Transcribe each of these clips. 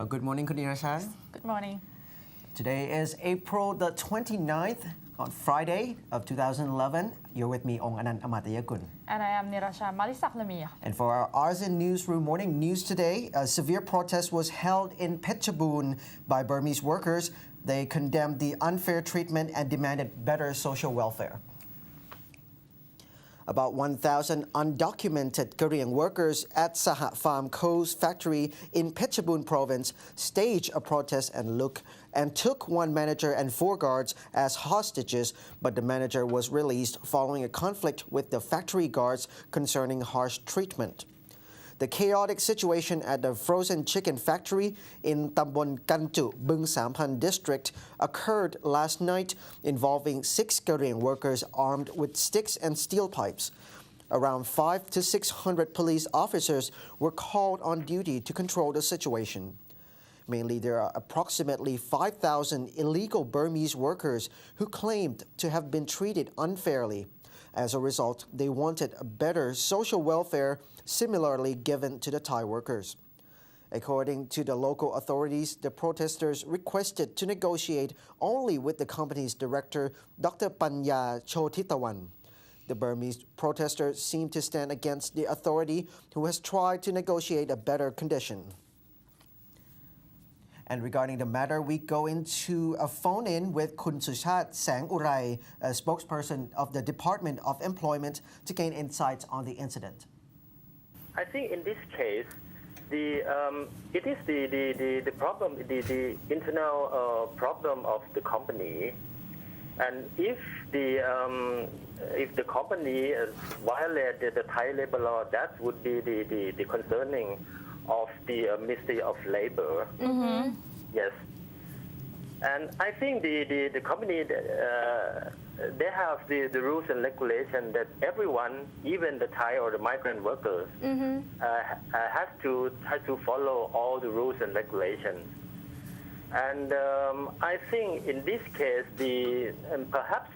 Good morning, Kun Nirashan. Good morning. Today is April the 29th, on Friday of 2011. You're with me, Sang-Urai&Abhisit. And I am Nirashan Malisak-Lamia. And for our ASEAN Newsroom morning news today, a severe protest was held in Phetchabun by Burmese workers. They condemned the unfair treatment and demanded better social welfare. About 1,000 undocumented Korean workers at Saha Farm Co's factory in Phetchabun province staged a protest and took one manager and 4 guards as hostages, but the manager was released following a conflict with the factory guards concerning harsh treatment. The chaotic situation at the frozen chicken factory in Tambon Kantu, Bung Sampan district occurred last night, involving 6 Korean workers armed with sticks and steel pipes. Around 500 to 600 police officers were called on duty to control the situation. Mainly, there are approximately 5,000 illegal Burmese workers who claimed to have been treated unfairly. As a result, they wanted a better social welfare similarly given to the Thai workers. According to the local authorities, the protesters requested to negotiate only with the company's director, Dr. Panya Chotitawan. The Burmese protesters seem to stand against the authority, who has tried to negotiate a better condition. And regarding the matter, we go into a phone-in with K.Suchart, Sang-Urai, a spokesperson of the Department of Employment, to gain insights on the incident. I think in this case, it is the problem, the internal problem of the company, and if the company violated the Thai labor law, that would be the concerning of the Ministry of Labor. Mm-hmm. Yes, and I think the company they have the rules and regulations that everyone, even the Thai or the migrant workers, has to follow all the rules and regulations. And I think in this case, perhaps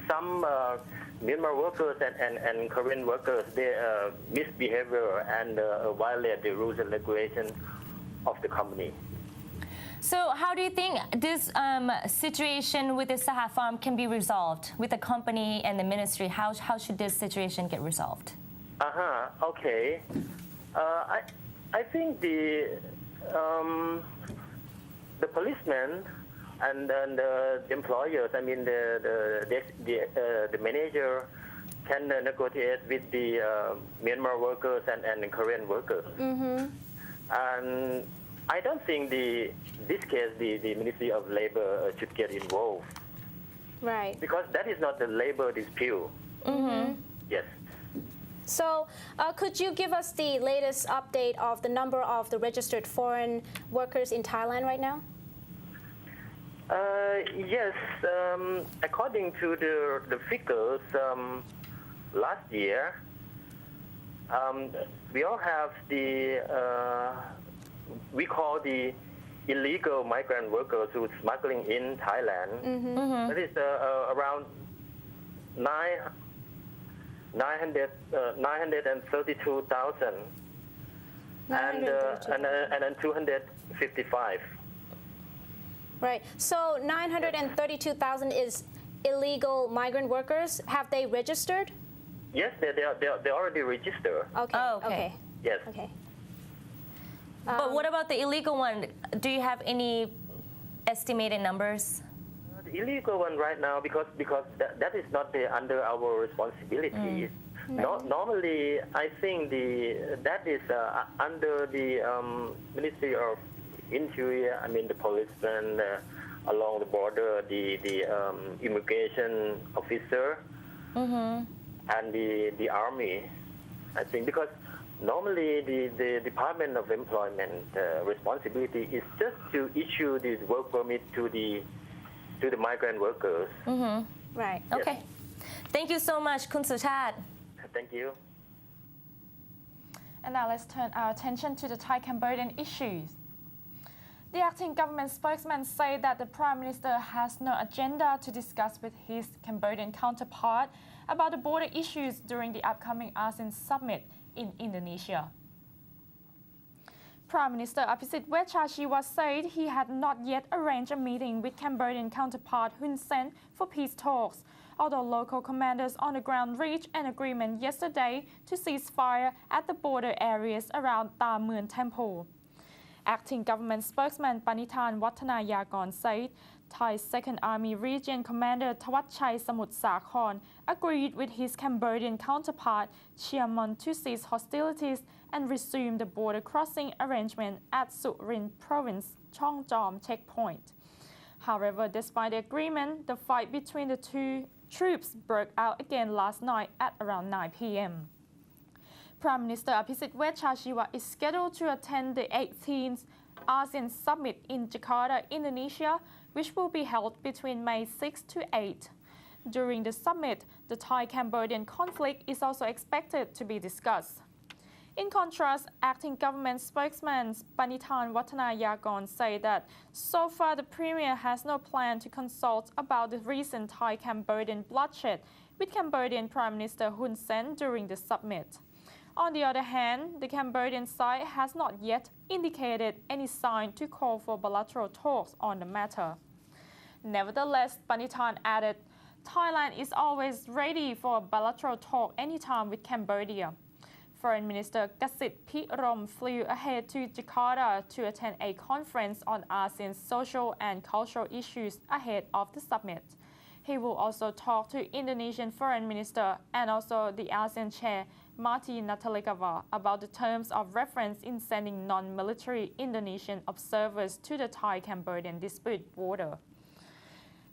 some Myanmar workers and Korean workers, they misbehavior and violate the rules and regulations of the company. So how do you think this situation with the Saha Farm can be resolved with the company and the ministry? How should this situation get resolved? Okay. I think the policemen and the employers, I mean the manager, can negotiate with the Myanmar workers and the Korean workers. Mm-hmm. And I don't think this case the Ministry of Labor should get involved. Right. Because that is not the labor dispute. Mm-hmm. Yes. So could you give us the latest update of the number of the registered foreign workers in Thailand right now? Yes. According to the figures last year, we all have we call the illegal migrant workers who are smuggling in Thailand. Mm-hmm. Mm-hmm. That is around 932,000 and then 255. Right. So 932,000 is illegal migrant workers. Have they registered? Yes, they already registered. Okay. Oh, okay. Yes. Okay. But what about the illegal one? Do you have any estimated numbers? The illegal one right now, because that is not under our responsibility. Normally, I think that is under the Ministry of Interior. I mean the policemen along the border, the immigration officer, and the army. I think because normally the Department of Employment responsibility is just to issue this work permit to the migrant workers. Mm-hmm. Right. Okay. Yes. Thank you so much, K.Suchart. Thank you. And now let's turn our attention to the Thai-Cambodian issues. The acting government spokesman said that the Prime Minister has no agenda to discuss with his Cambodian counterpart about the border issues during the upcoming ASEAN summit in Indonesia. Prime Minister Abhisit Wejchajiwa said he had not yet arranged a meeting with Cambodian counterpart Hunsen for peace talks, although local commanders on the ground reached an agreement yesterday to cease fire at the border areas around Ta Muean Temple. Acting government spokesman Panithan Wattanayakon said Thai 2nd Army Region Commander Thawatchai Samut Sakhon agreed with his Cambodian counterpart Chiamon to cease hostilities and resume the border crossing arrangement at Surin Province Chong Jom checkpoint. However, despite the agreement, the fight between the two troops broke out again last night at around 9 p.m. Prime Minister Abhisit Wejchajiwa is scheduled to attend the 18th ASEAN Summit in Jakarta, Indonesia, which will be held between May 6 to 8. During the summit, the Thai-Cambodian conflict is also expected to be discussed. In contrast, acting government spokesman Panithan Wattanayakon said that so far the Premier has no plan to consult about the recent Thai-Cambodian bloodshed with Cambodian Prime Minister Hun Sen during the summit. On the other hand, the Cambodian side has not yet indicated any sign to call for bilateral talks on the matter. Nevertheless, Panithan added, Thailand is always ready for a bilateral talk anytime with Cambodia. Foreign Minister Kasit Pirom flew ahead to Jakarta to attend a conference on ASEAN's social and cultural issues ahead of the summit. He will also talk to Indonesian Foreign Minister and also the ASEAN Chair Marty Natalegawa about the terms of reference in sending non-military Indonesian observers to the Thai-Cambodian dispute border.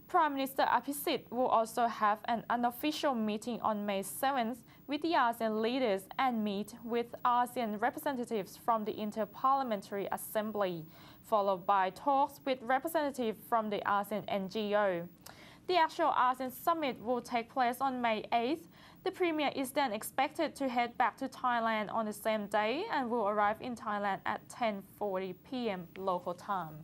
Prime Minister Abhisit will also have an unofficial meeting on May 7th with the ASEAN leaders and meet with ASEAN representatives from the Inter-Parliamentary Assembly, followed by talks with representatives from the ASEAN NGO. The actual ASEAN summit will take place on May 8th. The Premier is then expected to head back to Thailand on the same day and will arrive in Thailand at 10:40 p.m. local time.